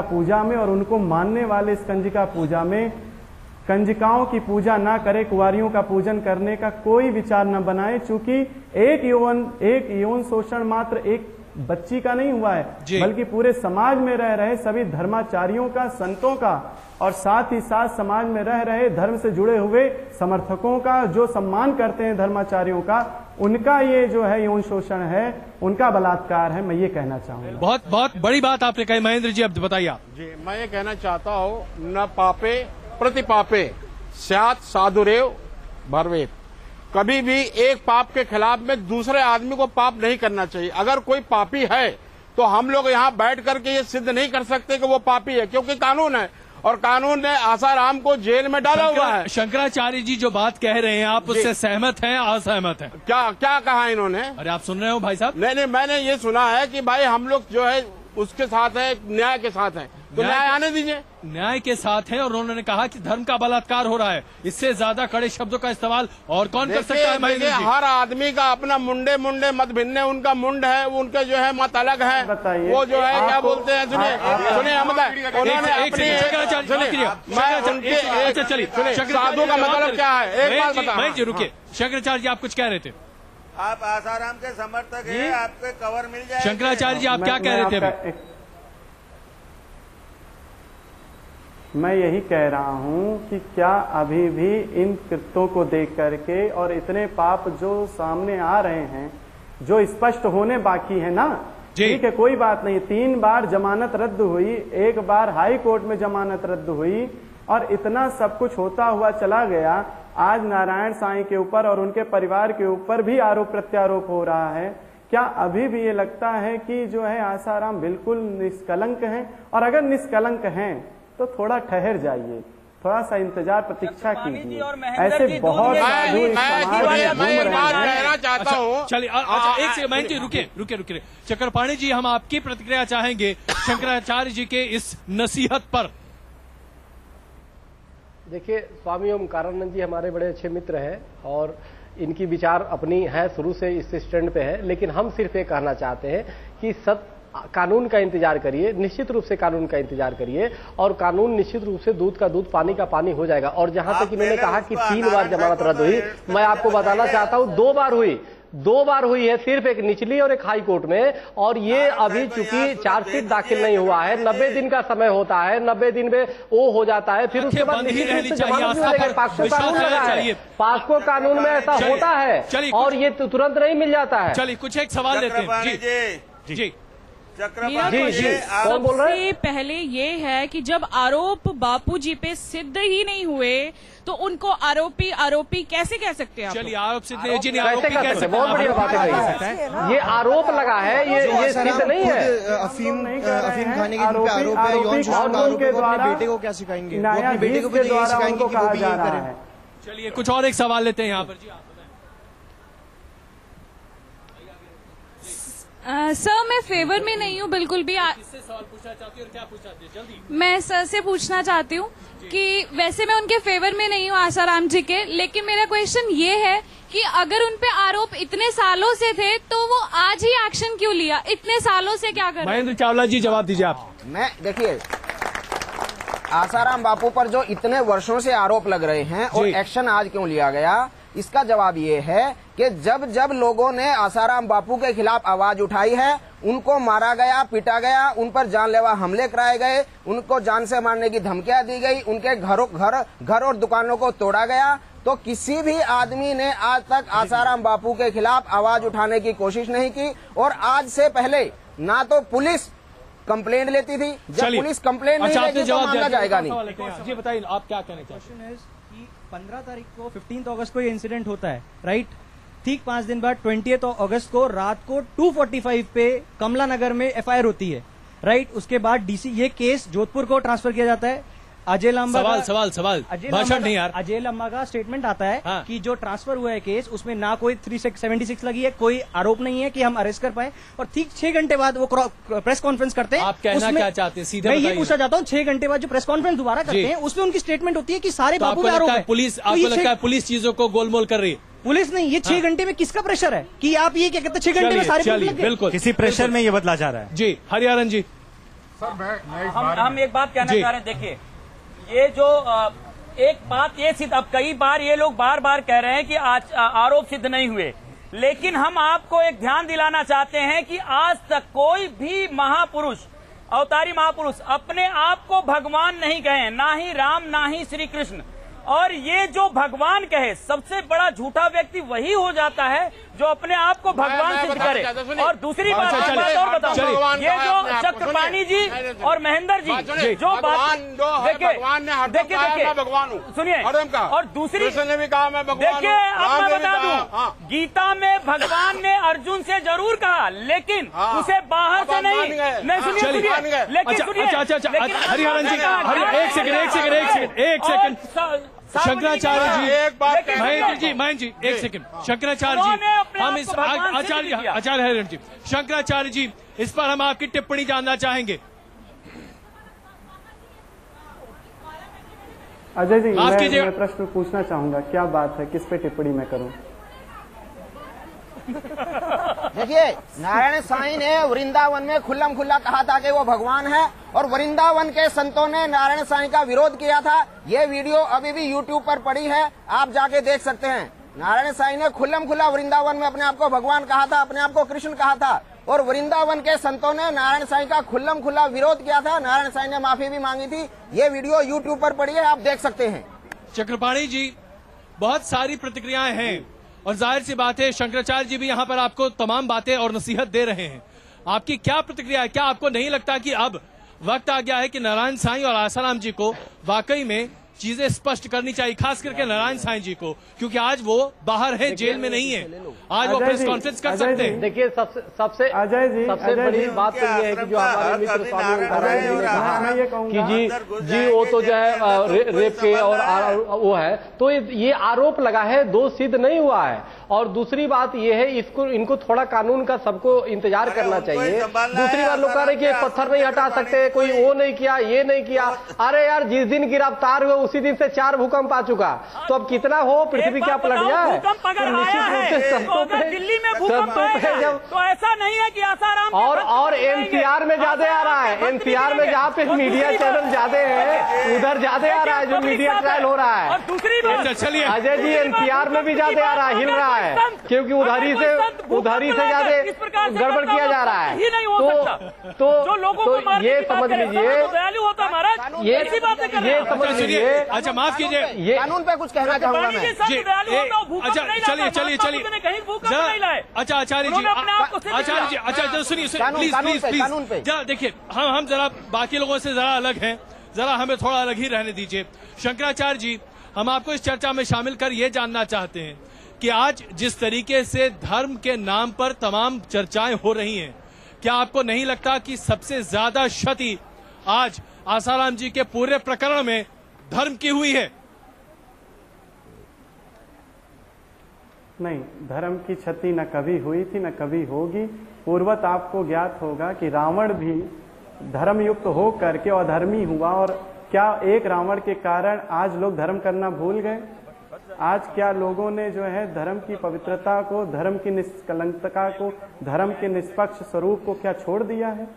पूजा में और उनको मानने वाले इस कंजिका पूजा में कंजिकाओं की पूजा ना करे, कुंवारियों का पूजन करने का कोई विचार न बनाए, चूंकि एक यौन शोषण मात्र एक बच्ची का नहीं हुआ है, बल्कि पूरे समाज में रह रहे सभी धर्माचार्यों का, संतों का, और साथ ही साथ समाज में रह रहे धर्म से जुड़े हुए समर्थकों का, जो सम्मान करते हैं धर्माचार्यों का, उनका ये जो है यौन शोषण है, उनका बलात्कार है। मैं ये कहना चाहूंगा। बहुत बहुत बड़ी बात आपने कही महेंद्र जी, अब बताइए आप। जी, मैं ये कहना चाहता हूँ, न पापे प्रतिपापे स्यात् साधुरेव भवेत्। कभी भी एक पाप के खिलाफ में दूसरे आदमी को पाप नहीं करना चाहिए। अगर कोई पापी है तो हम लोग यहाँ बैठ करके ये सिद्ध नहीं कर सकते कि वो पापी है, क्योंकि कानून है और कानून ने आसाराम को जेल में डाला हुआ है। शंकराचार्य जी जो बात कह रहे हैं, आप उससे सहमत हैं, असहमत हैं? क्या क्या कहा इन्होंने? अरे आप सुन रहे हो भाई साहब? नहीं, मैंने ये सुना है कि भाई हम लोग जो है उसके साथ है, न्याय के साथ है, तो न्याय आने दीजिए। न्याय के साथ है, और उन्होंने कहा कि धर्म का बलात्कार हो रहा है। इससे ज्यादा कड़े शब्दों का इस्तेमाल और कौन कर सकता है महेंद्र जी? हर आदमी का अपना मुंडे मत भिन्ने, उनका मुंड है, उनके जो है मत अलग है। वो जो है क्या बोलते हैं, सुनिए साधु का मतलब क्या है, एक बात बताओ। रुकिए, शंकराचार्य जी आप कुछ कह रहे थे? आप आसाराम के समर्थक हैं, आपके कवर मिल जाए। शंकराचार्य जी आप क्या कह रहे थे? मैं यही कह रहा हूं कि क्या अभी भी इन कृत्यों को देख करके और इतने पाप जो सामने आ रहे हैं, जो स्पष्ट होने बाकी है ना, ठीक है, कोई बात नहीं, 3 बार जमानत रद्द हुई, 1 बार हाई कोर्ट में जमानत रद्द हुई, और इतना सब कुछ होता हुआ चला गया। आज नारायण साईं के ऊपर और उनके परिवार के ऊपर भी आरोप प्रत्यारोप हो रहा है। क्या अभी भी ये लगता है कि जो है आसाराम बिल्कुल निष्कलंक हैं? और अगर निष्कलंक हैं तो थोड़ा ठहर जाइए, थोड़ा सा इंतजार प्रतीक्षा कीजिए। ऐसे बहुत कहना चाहता हूँ। चलिए एक सेकंड जी, रुकिए। चक्रपाणी जी, हम आपकी प्रतिक्रिया चाहेंगे शंकराचार्य जी के इस नसीहत पर। देखिए, स्वामी ओमकारानंद जी हमारे बड़े अच्छे मित्र हैं और इनकी विचार अपनी है, शुरू से इस स्टैंड पे है, लेकिन हम सिर्फ ये कहना चाहते हैं कि कानून का इंतजार करिए, निश्चित रूप से कानून का इंतजार करिए, और कानून निश्चित रूप से दूध का दूध पानी का पानी हो जाएगा। और जहां तक इन्होंने कहा कि 3 बार जमानत रद्द हुई, मैं आपको बताना चाहता हूं 2 बार हुई, 2 बार हुई है, सिर्फ एक निचली और एक हाई कोर्ट में। और ये अभी चूंकि चार्जशीट दाखिल नहीं हुआ है, 90 दिन का समय होता है, 90 दिन में वो हो जाता है, फिर उसके बाद पास्को कानून में ऐसा होता है और ये तुरंत नहीं मिल जाता है। चलिए कुछ एक सवाल लेते हैं जी। सबसे पहले ये है कि जब आरोप बापूजी पे सिद्ध ही नहीं हुए तो उनको आरोपी कैसे कह सकते हैं? चलिए आरोप सिद्ध नहीं, कैसे? बहुत बढ़िया बात है। ये आरोप लगा है, ये सिद्ध नहीं है। अफीम खाने के जिन पे आरोप है, यौन शोषण का आरोप है, वो अपने बेटे को क्या सिखाएंगे? वो अपने बेटे को भी यही सिखाएंगे कि वो भी यही करें। चलिए कुछ और एक सवाल लेते हैं यहाँ पर जी। सर मैं फेवर में नहीं हूँ बिल्कुल भी। किससे सवाल पूछना चाहती हूँ और क्या पूछना चाहती है? जल्दी। मैं सर से पूछना चाहती हूँ कि वैसे मैं उनके फेवर में नहीं हूँ आसाराम जी के, लेकिन मेरा क्वेश्चन ये है कि अगर उन पे आरोप इतने सालों से थे तो वो आज ही एक्शन क्यों लिया? इतने सालों से क्या कर? महेंद्र चावला जी जवाब दीजिए आप। मैं देखिए, आसाराम बापू पर जो इतने वर्षों से आरोप लग रहे हैं और एक्शन आज क्यों लिया गया, इसका जवाब ये है कि जब लोगों ने आसाराम बापू के खिलाफ आवाज उठाई है, उनको मारा गया, पीटा गया, उन पर जानलेवा हमले कराए गए, उनको जान से मारने की धमकियां दी गई, उनके घर और दुकानों को तोड़ा गया, तो किसी भी आदमी ने आज तक आसाराम बापू के खिलाफ आवाज उठाने की कोशिश नहीं की। और आज से पहले ना तो पुलिस कंप्लेंट लेती थी, जब पुलिस कंप्लेंट नहीं लेगी तो मामला जाएगा नहीं। जी बताइए आप क्या कहना चाहते हैं? 15 तारीख को 15 अगस्त को ये इंसिडेंट होता है, राइट? ठीक 5 दिन बाद 20 अगस्त को रात को 2:45 पे कमला नगर में FIR होती है, राइट? उसके बाद DC ये केस जोधपुर को ट्रांसफर किया जाता है। अजय लांबा सवाल भाषण नहीं यार। अजय लांबा का स्टेटमेंट आता है कि जो ट्रांसफर हुआ है केस, उसमें ना कोई 376 लगी है, कोई आरोप नहीं है कि हम अरेस्ट कर पाए। और ठीक 6 घंटे बाद वो प्रेस कॉन्फ्रेंस करते हैं। आप कहना क्या चाहते हैं सीधे? मैं ये पूछना चाहता हूँ, 6 घंटे बाद जो प्रेस कॉन्फ्रेंस दोबारा करते हैं उसमें उनकी स्टेटमेंट होती है कि सारे बाबू पे आरोप है। पुलिस, आपको लगता है पुलिस चीजों को गोलमोल कर रही है? पुलिस नहीं, ये 6 घंटे में किसका प्रेशर है कि आप ये क्या कहते हैं 6 घंटे में सारे? बिल्कुल किसी प्रेशर में ये बदला जा रहा है। जी हरिहरन जी। हम एक बात कहना चाह रहे हैं। देखिए, ये जो एक बात ये सिद्ध, अब कई बार ये लोग बार बार कह रहे हैं कि आरोप सिद्ध नहीं हुए, लेकिन हम आपको एक ध्यान दिलाना चाहते हैं कि आज तक कोई भी महापुरुष, अवतारी महापुरुष अपने आप को भगवान नहीं कहे, ना ही राम ना ही श्री कृष्ण। और ये जो भगवान कहे, सबसे बड़ा झूठा व्यक्ति वही हो जाता है जो अपने आप को भगवान सिद्ध करे। और दूसरी बात और बताऊं, ये जो चक्रपाणी जी और महेंद्र जी जो बात, देखिए भगवान हूँ, सुनिए, और दूसरी ने भी कहा मैं भगवान, देखिए अब मैं बता दूं, गीता में भगवान ने अर्जुन से जरूर कहा, लेकिन उसे बाहर से नहीं सुनिए, लेकिन हरिहरन जी एक सेकंड शंकराचार्य जी, महेंद्र जी एक सेकंड, शंकराचार्य जी हम इस आचार्य हरिहरन जी, शंकराचार्य जी इस पर हम आपकी टिप्पणी जानना चाहेंगे। अजय जी मैं प्रश्न पूछना चाहूंगा, क्या बात है, किस पे टिप्पणी मैं करूं? देखिए, नारायण साईं ने वृंदावन में खुल्लम खुल्ला कहा था कि वो भगवान है, और वृंदावन के संतों ने नारायण साईं का विरोध किया था। ये वीडियो अभी भी YouTube पर पड़ी है, आप जाके देख सकते हैं। नारायण साईं ने खुल्लम खुल्ला वृंदावन में अपने आप को भगवान कहा था, अपने आप को कृष्ण कहा था, और वृंदावन के संतों ने नारायण साईं का खुल्लम खुल्ला विरोध किया था। नारायण साईं ने माफी भी मांगी थी। ये वीडियो YouTube पर पड़ी है, आप देख सकते हैं। चक्रपाणी जी, बहुत सारी प्रतिक्रियाएं हैं और जाहिर सी बात है शंकराचार्य जी भी यहाँ पर आपको तमाम बातें और नसीहत दे रहे हैं। आपकी क्या प्रतिक्रिया है? क्या आपको नहीं लगता कि अब वक्त आ गया है कि नारायण साईं और आसाराम जी को वाकई में चीजें स्पष्ट करनी चाहिए, खास करके नारायण साईं जी को, क्योंकि आज वो बाहर है, जेल में नहीं है, आज वो प्रेस कॉन्फ्रेंस कर सकते हैं। देखिए, सबसे बड़ी बात तो ये है कि जो हमारे मित्र स्वामी ओंकारानंद जी ने कहा कि जी वो तो जो है रेप के और वो है, तो ये आरोप लगा है, दोष सिद्ध नहीं हुआ है। और दूसरी बात ये है, इनको थोड़ा कानून का सबको इंतजार करना चाहिए। दूसरी बात, लोग कह रहे कि पत्थर नहीं हटा सकते, कोई वो नहीं किया, ये नहीं किया। अरे यार, जिस दिन गिरफ्तार हुए उसी दिन से 4 भूकंप आ चुका, तो अब कितना हो, पृथ्वी क्या पलट जाए? दिल्ली में भूकंप आएगा तो ऐसा नहीं है कि आसाराम और एनसीआर में ज्यादा आ रहा है, एनसीआर में जहाँ पे मीडिया चैनल ज्यादा है उधर ज्यादा आ रहा है जो मीडिया ट्रायल हो रहा है। और दूसरी बात, चलिए अजय जी, एनसीआर में भी ज्यादा आ रहा है, हिल रहा है, क्योंकि उधरी से ज्यादा गड़बड़ किया जा रहा है। तो ये समझ लीजिए, ये समझ लीजिए। अच्छा माफ कीजिए, ये कानून पे कुछ कहना चाहूंगा मैं। अच्छा चलिए अच्छा आचार्य जी, अच्छा सुनिए प्लीज, जरा देखिए, हम जरा बाकी लोगों से जरा अलग हैं, जरा हमें थोड़ा अलग ही रहने दीजिए। शंकराचार्य जी, हम आपको इस चर्चा में शामिल कर ये जानना चाहते हैं कि आज जिस तरीके से धर्म के नाम पर तमाम चर्चाएं हो रही हैं, क्या आपको नहीं लगता कि सबसे ज्यादा क्षति आज आसाराम जी के पूरे प्रकरण में धर्म की हुई है? नहीं, धर्म की क्षति न कभी हुई थी न कभी होगी। पूर्वत आपको ज्ञात होगा कि रावण भी धर्मयुक्त हो करके अधर्मी हुआ, और क्या एक रावण के कारण आज लोग धर्म करना भूल गए? आज क्या लोगों ने जो है धर्म की पवित्रता को, धर्म की निष्कलंकता को, धर्म के निष्पक्ष स्वरूप को क्या छोड़ दिया है?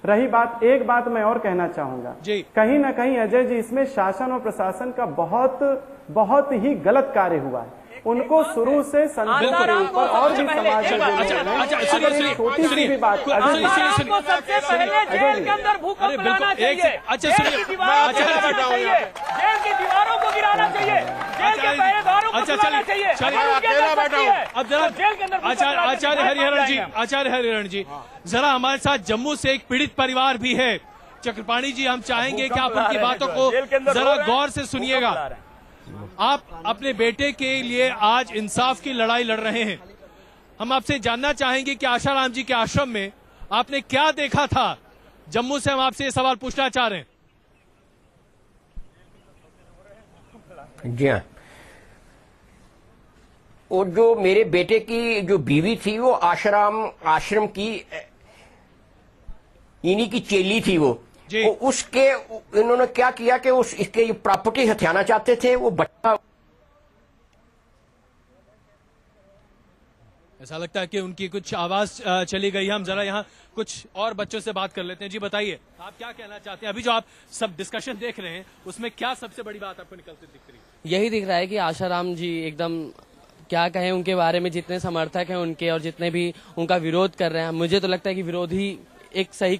रही बात, एक बात मैं और कहना चाहूंगा, कहीं ना कहीं अजय जी, इसमें शासन और प्रशासन का बहुत ही गलत कार्य हुआ है। उनको शुरू से संतों के ऊपर और भी समाज में छोटी सी भी बात, सबसे पहले जेल के अंदर भूकंप बनाना चाहिए, जेल की दीवारों को गिराना चाहिए, जेल के पहरेदारों को गिराना चाहिए। आचार्य हरिहरन जी, जरा हमारे साथ जम्मू से एक पीड़ित परिवार भी है। चक्रपाणी जी, हम चाहेंगे कि आप उनकी बातों को जरा गौर से सुनिएगा। आप अपने बेटे के लिए आज इंसाफ की लड़ाई लड़ रहे हैं। हम आपसे जानना चाहेंगे कि आसाराम जी के आश्रम में आपने क्या देखा था। जम्मू से हम आपसे ये सवाल पूछना चाह रहे हैं। जी हाँ, और जो मेरे बेटे की जो बीवी थी वो आश्रम की इन्हीं की चेली थी वो उसके इन्होंने क्या किया कि इसके प्रॉपर्टी हथियाना चाहते थे। वो बच्चा ऐसा लगता है कि उनकी कुछ आवाज चली गई है। हम जरा यहाँ कुछ और बच्चों से बात कर लेते हैं। जी बताइए, आप क्या कहना चाहते हैं? अभी जो आप सब डिस्कशन देख रहे हैं उसमें क्या सबसे बड़ी बात आपको निकलती दिख रही है? यही दिख रहा है कि आशाराम जी एकदम क्या कहें उनके बारे में, जितने समर्थक हैं उनके और जितने भी उनका विरोध कर रहे हैं, मुझे तो लगता है कि विरोध ही एक सही